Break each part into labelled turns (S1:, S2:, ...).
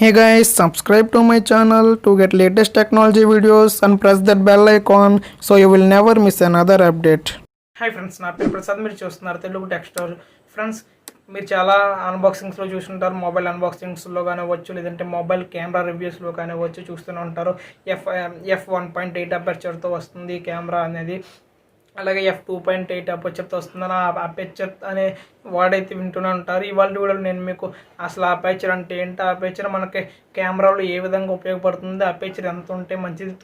S1: Hey guys, subscribe to my channel to get latest technology videos and press that bell icon so you will never miss another update.
S2: Hi friends, నా పేరు ప్రసాద్. మీరు చూస్తున్నారు Telugu tech store. Friends, మీరు చాలా అన్బాక్సింగ్స్లో చూస్తుంటారు. Mobile అన్బాక్సింగ్స్లో కానివ్వచ్చు, లేదంటే mobile camera రివ్యూస్లో కానివ్వచ్చు చూస్తూనే ఉంటారు. ఎఫ్ 1.8 అపర్చర్తో వస్తుంది కెమెరా అనేది. అలాగే F2.8 అపర్చర్తో వస్తుందని అపర్చర్ అనే వాడైతే వింటూనే ఉంటారు. ఇవాళ వీడియోలో నేను మీకు అసలు అపర్చర్ అంటే ఏంటి, అపర్చర్ మనకి కెమెరాలో ఏ విధంగా ఉపయోగపడుతుంది, అపర్చర్ ఎంత ఉంటే మంచిది,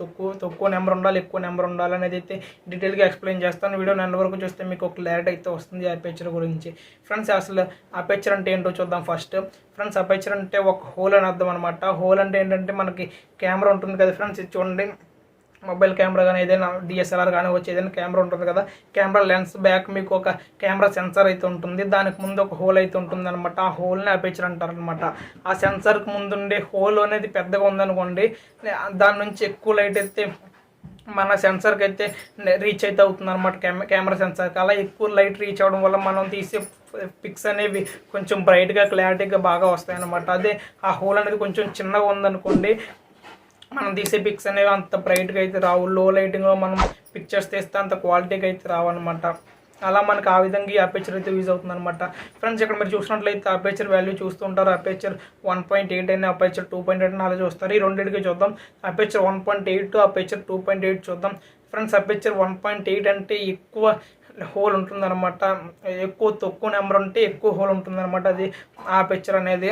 S2: తక్కువ నెంబర్ ఉండాలి, ఎక్కువ నెంబర్ ఉండాలి అనేది అయితే డీటెయిల్గా ఎక్స్ప్లెయిన్ చేస్తాను. వీడియో నెంబర్ వరకు చూస్తే మీకు ఒక క్లారిటీ అయితే వస్తుంది అపర్చర్ గురించి. ఫ్రెండ్స్, అసలు అపర్చర్ అంటే ఏంటో చూద్దాం ఫస్ట్. ఫ్రెండ్స్, అపర్చర్ అంటే ఒక హోల్ అని అర్థం అనమాట. హోల్ అంటే ఏంటంటే మనకి కెమెరా ఉంటుంది కదా ఫ్రెండ్స్, ఇది చూడండి. మొబైల్ కెమెరా కానీ ఏదైనా డిఎస్ఎల్ఆర్ కానీ వచ్చి ఏదైనా కెమెరా ఉంటుంది కదా, కెమెరా లెన్స్ బ్యాక్ మీకు ఒక కెమెరా సెన్సార్ అయితే ఉంటుంది. దానికి ముందు ఒక హోల్ అయితే ఉంటుంది అనమాట. ఆ హోల్ని అపర్చర్ అంటారనమాట. ఆ సెన్సార్కి ముందుండే హోల్ అనేది పెద్దగా ఉందనుకోండి, దాని నుంచి ఎక్కువ లైట్ అయితే మన సెన్సార్కి అయితే రీచ్ అయితే అవుతుంది అనమాట. కెమెరా సెన్సార్కి అలా ఎక్కువ లైట్ రీచ్ అవ్వడం వల్ల మనం తీసే పిక్స్ అనేవి కొంచెం బ్రైట్గా క్లారిటీగా బాగా వస్తాయి అన్నమాట. అదే ఆ హోల్ అనేది కొంచెం చిన్నగా ఉందనుకోండి, మనం తీసే పిక్స్ అనేవి అంత బ్రైట్గా అయితే రావు. లో లైటింగ్లో మనం పిక్చర్స్ తీస్తే అంత క్వాలిటీగా అయితే రావన్నమాట. అలా మనకు ఆ విధంగా ఈ అపర్చర్ అయితే యూజ్ అవుతుంది అనమాట. ఫ్రెండ్స్, ఇక్కడ మీరు చూసినట్లయితే అపర్చర్ వాల్యూ చూస్తుంటారు. అపర్చర్ 1.8 అయినా అపర్చర్ 2.8 అయినా అలా చూస్తారు. ఈ రెండింటికి చూద్దాం. అపర్చర్ 1.8 అపర్చర్ 2.8 చూద్దాం. ఫ్రెండ్స్, అపర్చర్ 1.8 అంటే ఎక్కువ హోల్ ఉంటుందన్నమాట. తక్కువ నెంబర్ ఉంటే ఎక్కువ హోల్ ఉంటుందన్నమాట. అది ఆ అపర్చర్ అనేది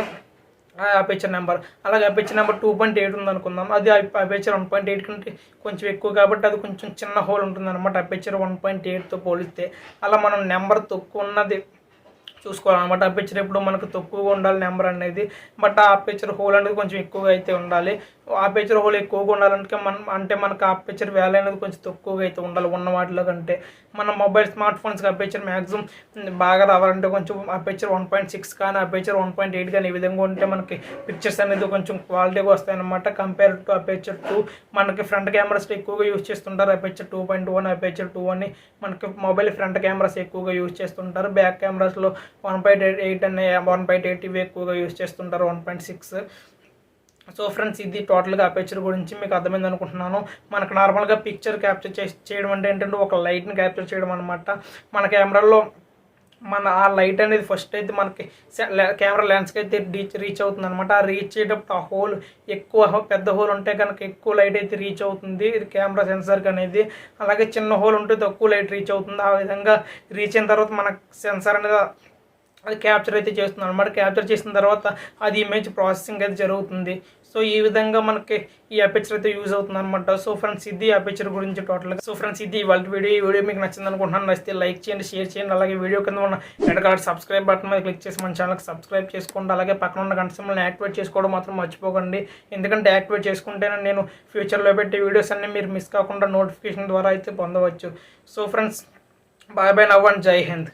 S2: అపర్చర్ నెంబర్. అలాగే అపర్చర్ నెంబర్ 2.8 ఉందనుకుందాం. అది అపర్చర్ 1.8 కంటే కొంచెం ఎక్కువ కాబట్టి అది కొంచెం చిన్న హోల్ ఉంటుందన్నమాట అపర్చర్ 1.8తో పోలిస్తే. అలా మనం నెంబర్ తక్కువ ఉన్నది చూసుకోవాలన్నమాట. అపర్చర్ ఎప్పుడు మనకు తక్కువగా ఉండాలి నెంబర్ అనేది, బట్ ఆ అపర్చర్ హోల్ అనేది కొంచెం ఎక్కువగా అయితే ఉండాలి. అపర్చర్ హోల్ ఎక్కువగా ఉండాలంటే మనకు అపర్చర్ వాల్యూ అనేది కొంచెం తక్కువగా అయితే ఉండాలి ఉన్న వాటిలో కంటే. మన మొబైల్ స్మార్ట్ ఫోన్స్కి అపర్చర్ మ్యాక్సిమం బాగా రావాలంటే కొంచెం అపర్చర్ 1.6 కానీ అపర్చర్ 1.8 కానీ ఈ విధంగా ఉంటే మనకి పిక్చర్స్ అనేది కొంచెం క్వాలిటీగా వస్తాయన్నమాట. కంపేర్ టు అపర్చర్ 2 మనకి ఫ్రంట్ కెమెరాస్లో ఎక్కువగా యూజ్ చేస్తుంటారు. అపర్చర్ 2.2 అని అపర్చర్ 2 అని మనకి మొబైల్ ఫ్రంట్ కెమెరాస్ ఎక్కువగా యూజ్ చేస్తుంటారు. బ్యాక్ కెమెరాస్లో 1.8 అనే 1.8 ఇవి ఎక్కువగా యూజ్ చేస్తుంటారు, 1.6. సో ఫ్రెండ్స్, ఇది టోటల్గా అపర్చర్ గురించి మీకు అర్థమైంది అనుకుంటున్నాను. మనకు నార్మల్గా పిక్చర్ క్యాప్చర్ చేయడం అంటే ఏంటంటే ఒక లైట్ని క్యాప్చర్ చేయడం అనమాట. మన కెమెరాలో ఆ లైట్ అనేది ఫస్ట్ అయితే మనకి కెమెరా లెన్స్కి అయితే రీచ్ అవుతుంది అనమాట. ఆ రీచ్ అయ్యేటప్పుడు ఆ హోల్ పెద్ద హోల్ ఉంటే కనుక ఎక్కువ లైట్ అయితే రీచ్ అవుతుంది కెమెరా సెన్సార్కి అనేది. అలాగే చిన్న హోల్ ఉంటే తక్కువ లైట్ రీచ్ అవుతుంది. ఆ విధంగా రీచ్ అయిన తర్వాత మన సెన్సార్ అనేది అది క్యాప్చర్ అయితే చేస్తుంది అనమాట. క్యాప్చర్ చేసిన తర్వాత అది ఇమేజ్ ప్రాసెసింగ్ అయితే జరుగుతుంది. సో ఈ విధంగా మనకి ఈ అపర్చర్ అయితే యూజ్ అవుతుంది అనమాట. సో ఫ్రెండ్స్, ఇది అపర్చర్ గురించి టోటల్గా. సో ఫ్రెండ్స్, ఇది ఇవాళ వీడియో. ఈ వీడియో మీకు నచ్చింది అనుకుంటున్నాను. నచ్చితే లైక్ చేయండి, షేర్ చేయండి. అలాగే వీడియో కింద ఉన్న రెడ్ కలర్ సబ్స్క్రైబ్ బటన్ మీద క్లిక్ చేసి మన ఛానల్కి సబ్స్క్రైబ్ చేసుకోండి. అలాగే పక్కన ఉన్న గంట సింబల్ని యాక్టివేట్ చేసుకోవడం మాత్రం మర్చిపోకండి. ఎందుకంటే యాక్టివేట్ చేసుకుంటేనే నేను ఫ్యూచర్లో పెట్టే వీడియోస్ అన్ని మీరు మిస్ కాకుండా నోటిఫికేషన్ ద్వారా అయితే పొందవచ్చు. So friends, bye bye, now and Jai Hind.